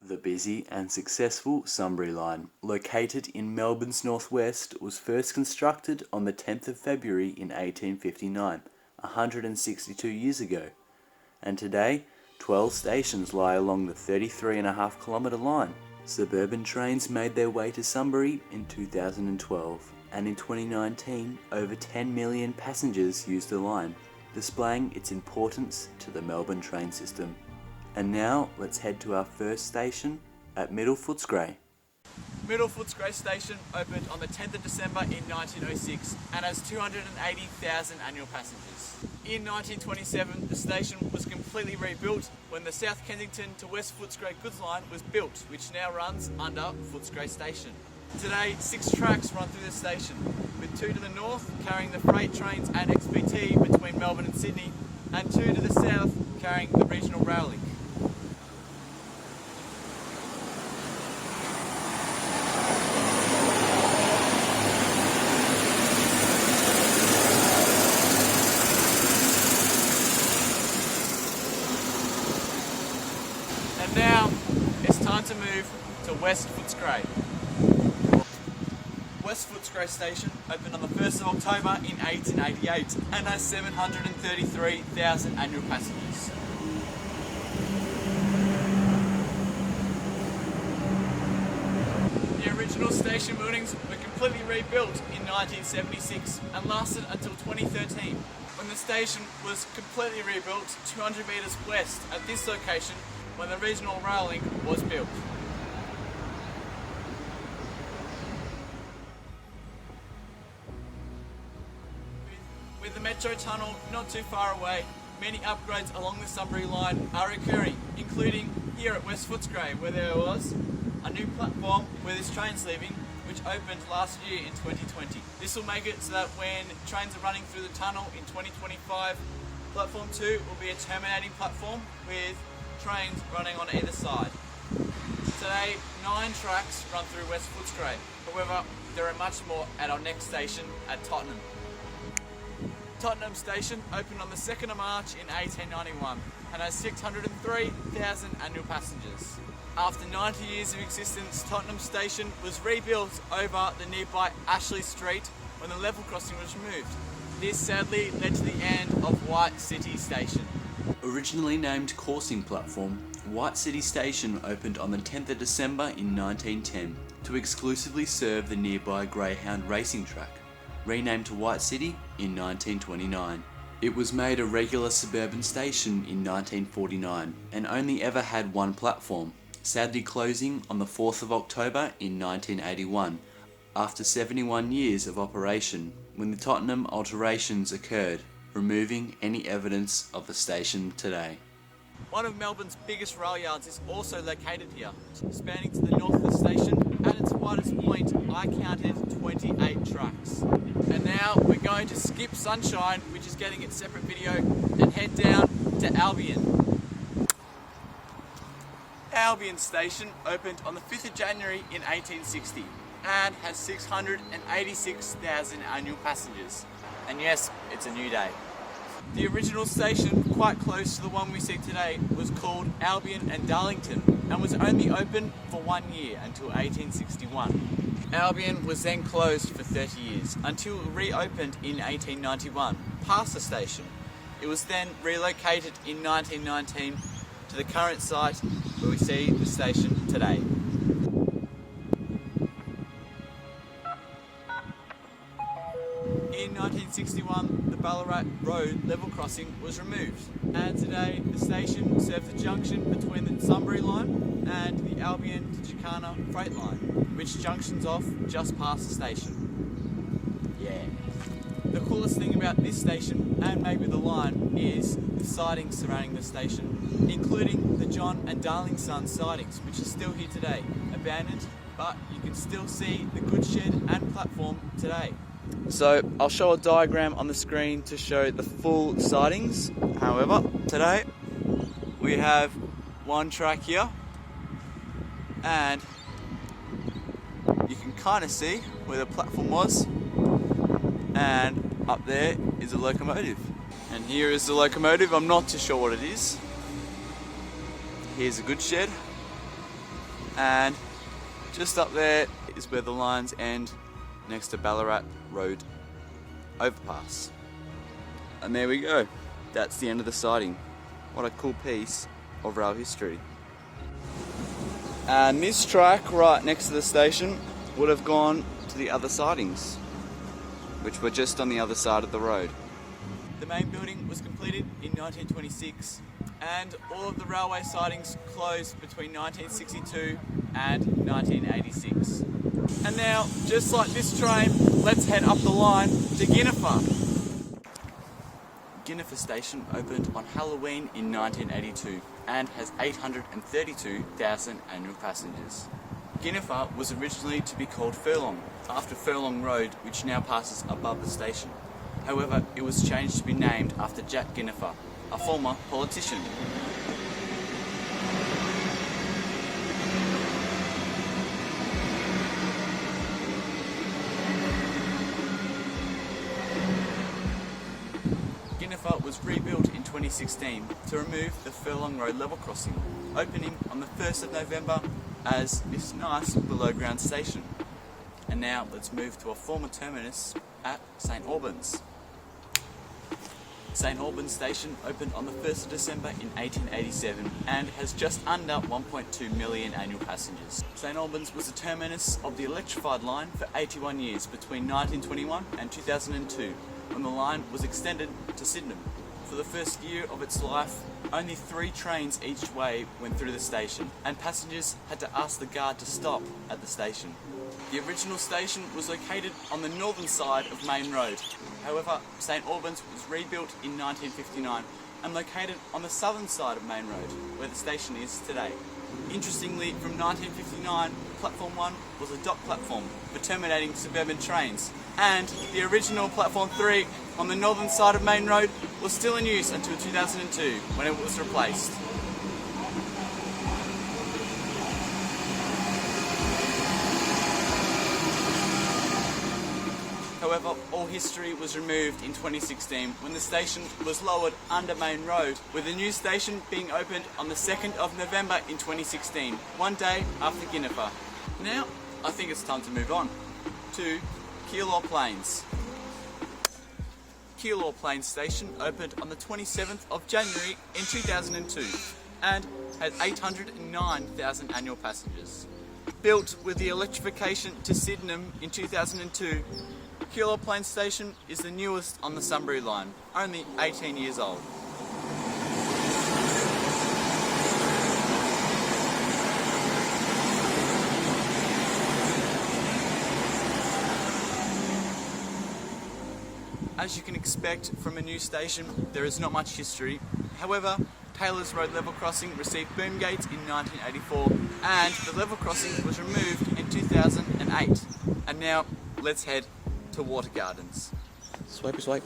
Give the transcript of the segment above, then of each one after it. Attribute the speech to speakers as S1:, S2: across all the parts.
S1: The busy and successful Sunbury Line, located in Melbourne's northwest, was first constructed on the 10th of February in 1859, 162 years ago, and today 12 stations lie along the 33.5 kilometre line. Suburban trains made their way to Sunbury in 2012, and in 2019 over 10 million passengers used the line, displaying its importance to the Melbourne train system. And now let's head to our first station at Middle Footscray.
S2: Middle Footscray Station opened on the 10th of December in 1906 and has 280,000 annual passengers. In 1927, the station was completely rebuilt when the South Kensington to West Footscray goods line was built, which now runs under Footscray Station. Today, 6 tracks run through the station, with 2 to the north carrying the freight trains and XPT between Melbourne and Sydney, and 2 to the south carrying the regional rail link. And now it's time to move to West Footscray. West Footscray Station opened on the 1st of October in 1888 and has 733,000 annual passengers. The original station buildings were completely rebuilt in 1976 and lasted until 2013, when the station was completely rebuilt 200 metres west at this location when the regional rail link was built. With the Metro Tunnel not too far away, many upgrades along the Sunbury Line are occurring, including here at West Footscray, where there was a new platform where this train's leaving, which opened last year in 2020. This will make it so that when trains are running through the tunnel in 2025, Platform 2 will be a terminating platform with trains running on either side. Today, 9 tracks run through West Footscray. However, there are much more at our next station at Tottenham. Tottenham Station opened on the 2nd of March in 1891 and has 603,000 annual passengers. After 90 years of existence, Tottenham Station was rebuilt over the nearby Ashley Street when the level crossing was removed. This sadly led to the end of White City Station.
S1: Originally named Coursing Platform, White City Station opened on the 10th of December in 1910 to exclusively serve the nearby Greyhound racing track, renamed to White City in 1929. It was made a regular suburban station in 1949 and only ever had one platform, sadly closing on the 4th of October in 1981 after 71 years of operation when the Tottenham alterations occurred, removing any evidence of the station today.
S2: One of Melbourne's biggest rail yards is also located here, spanning to the north of the station. At its widest point, I counted 28 tracks. And now we're going to skip Sunshine, which is getting its separate video, and head down to Albion. Albion Station opened on the 5th of January in 1860 and has 686,000 annual passengers. And yes, it's a new day. The original station, quite close to the one we see today, was called Albion and Darlington and was only open for 1 year until 1861. Albion was then closed for 30 years until it reopened in 1891, past the station. It was then relocated in 1919 to the current site where we see the station today. In 1961, the Ballarat Road level crossing was removed, and today the station serves the junction between the Sunbury Line and the Albion to Chicana freight line, which junctions off just past the station. Yeah. The coolest thing about this station, and maybe the line, is the sidings surrounding the station, including the John and Darling Sons sidings, which are still here today, abandoned, but you can still see the goods shed and platform today. So I'll show a diagram on the screen to show the full sidings. However, today we have one track here, and you can kind of see where the platform was, and up there is a locomotive. And here is the locomotive. I'm not too sure what it is. Here's a goods shed. and just up there is where the lines end, next to Ballarat Road overpass. And there we go, that's the end of the siding. What a cool piece of rail history. And this track right next to the station would have gone to the other sidings, which were just on the other side of the road. The main building was completed in 1926, and all of the railway sidings closed between 1962 and 1986. And now, just like this train, let's head up the line to Guinevere. Guinevere station opened on Halloween in 1982 and has 832,000 annual passengers. Guinevere was originally to be called Furlong, after Furlong Road, which now passes above the station. However, it was changed to be named after Jack Guinevere, a former politician. Guinevere was rebuilt in 2016 to remove the Furlong Road level crossing, opening on the 1st of November as this nice below ground station. And now let's move to a former terminus at St Albans. St Albans station opened on the 1st of December in 1887 and has just under 1.2 million annual passengers. St Albans was the terminus of the electrified line for 81 years between 1921 and 2002, when the line was extended to Sydenham. For the first year of its life, only 3 trains each way went through the station, and passengers had to ask the guard to stop at the station. The original station was located on the northern side of Main Road. However, St Albans was rebuilt in 1959 and located on the southern side of Main Road, where the station is today. Interestingly, from 1959, Platform 1 was a dock platform for terminating suburban trains, and the original Platform 3 on the northern side of Main Road was still in use until 2002, when it was replaced. However, all history was removed in 2016 when the station was lowered under Main Road, with a new station being opened on the 2nd of November in 2016, one day after Guinevere. Now, I think it's time to move on to Keilor Plains. Keilor Plains Station opened on the 27th of January in 2002 and had 809,000 annual passengers. Built with the electrification to Sydenham in 2002, Keilor Plains Station is the newest on the Sunbury line, only 18 years old. As you can expect from a new station, there is not much history. However, Taylor's Road level crossing received boom gates in 1984 and the level crossing was removed in 2008. And now, let's head to Water Gardens.
S1: Swipe, swipe.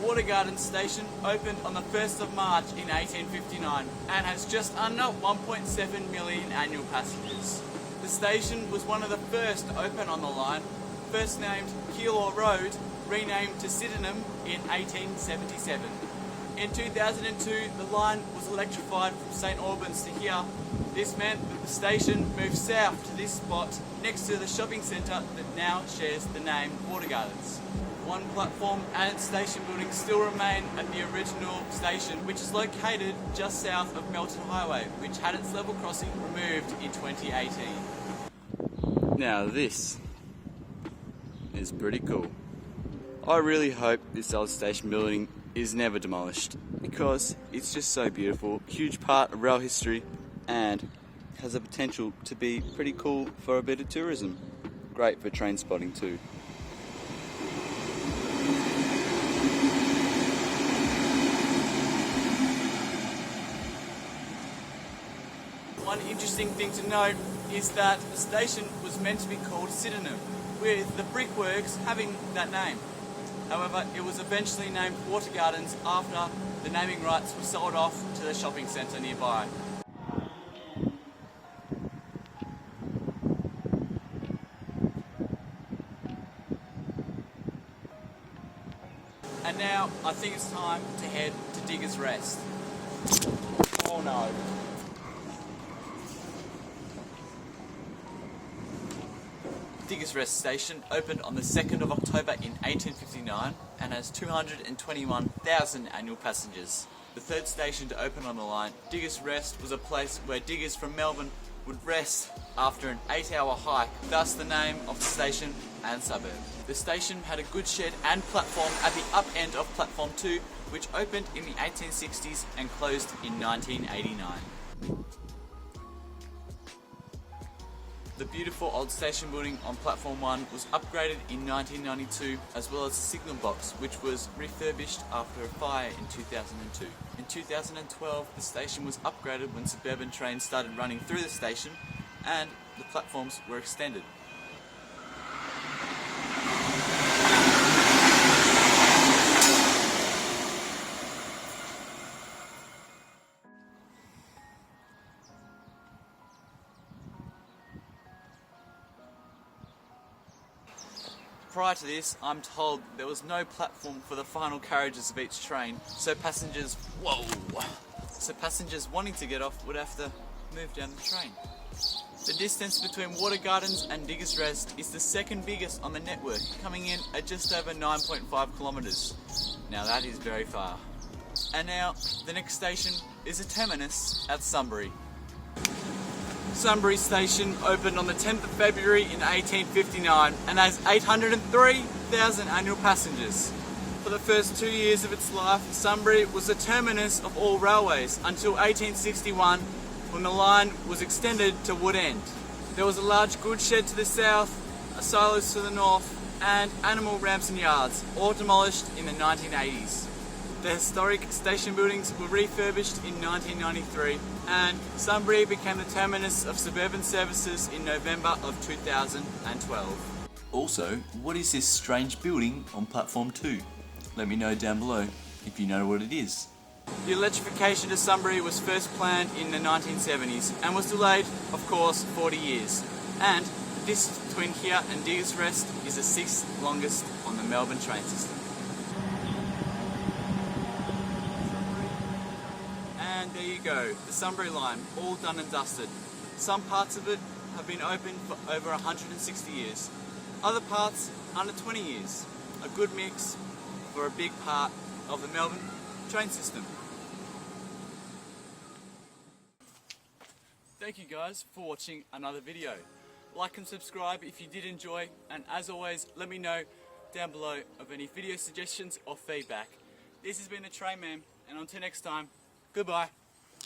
S2: Water Gardens Station opened on the 1st of March in 1859 and has just under 1.7 million annual passengers. The station was one of the first to open on the line, first named Keilor Road, renamed to Sydenham in 1877. In 2002, the line was electrified from St Albans to here. This meant that the station moved south to this spot next to the shopping centre that now shares the name Water Gardens. One platform and its station building still remain at the original station, which is located just south of Melton Highway, which had its level crossing removed in 2018.
S1: Now this is pretty cool. I really hope this old station building is never demolished because it's just so beautiful, huge part of rail history and has the potential to be pretty cool for a bit of tourism. Great for train spotting too.
S2: One interesting thing to note is that the station was meant to be called Sydenham, with the brickworks having that name. However, it was eventually named Water Gardens after the naming rights were sold off to the shopping centre nearby. And now I think it's time to head to Diggers Rest. Oh no. Diggers Rest Station opened on the 2nd of October in 1859 and has 221,000 annual passengers. The third station to open on the line, Diggers Rest was a place where diggers from Melbourne would rest after an 8-hour hike, thus the name of the station and suburb. The station had a goods shed and platform at the up end of platform 2, which opened in the 1860s and closed in 1989. The beautiful old station building on platform 1 was upgraded in 1992, as well as the signal box, which was refurbished after a fire in 2002. In 2012, the station was upgraded when suburban trains started running through the station and the platforms were extended. Prior to this, I'm told there was no platform for the final carriages of each train, so passengers wanting to get off would have to move down the train. The distance between Water Gardens and Diggers Rest is the second biggest on the network, coming in at just over 9.5 kilometres. Now that is very far. And now, the next station is a terminus at Sunbury. Sunbury Station opened on the 10th of February in 1859 and has 803,000 annual passengers. For the first 2 years of its life, Sunbury was the terminus of all railways until 1861, when the line was extended to Wood End. There was a large goods shed to the south, a silos to the north, and animal ramps and yards, all demolished in the 1980s. The historic station buildings were refurbished in 1993, and Sunbury became the terminus of suburban services in November of 2012.
S1: Also, what is this strange building on platform 2? Let me know down below if you know what it is.
S2: The electrification of Sunbury was first planned in the 1970s and was delayed, of course, 40 years. And the distance between here and Diggers Rest is the 6th longest on the Melbourne train system. And there you go, the Sunbury line, all done and dusted. Some parts of it have been open for over 160 years. Other parts, under 20 years. A good mix for a big part of the Melbourne train system. Thank you guys for watching another video. Like and subscribe if you did enjoy, and as always, let me know down below of any video suggestions or feedback. This has been the Train Man, and until next time, goodbye.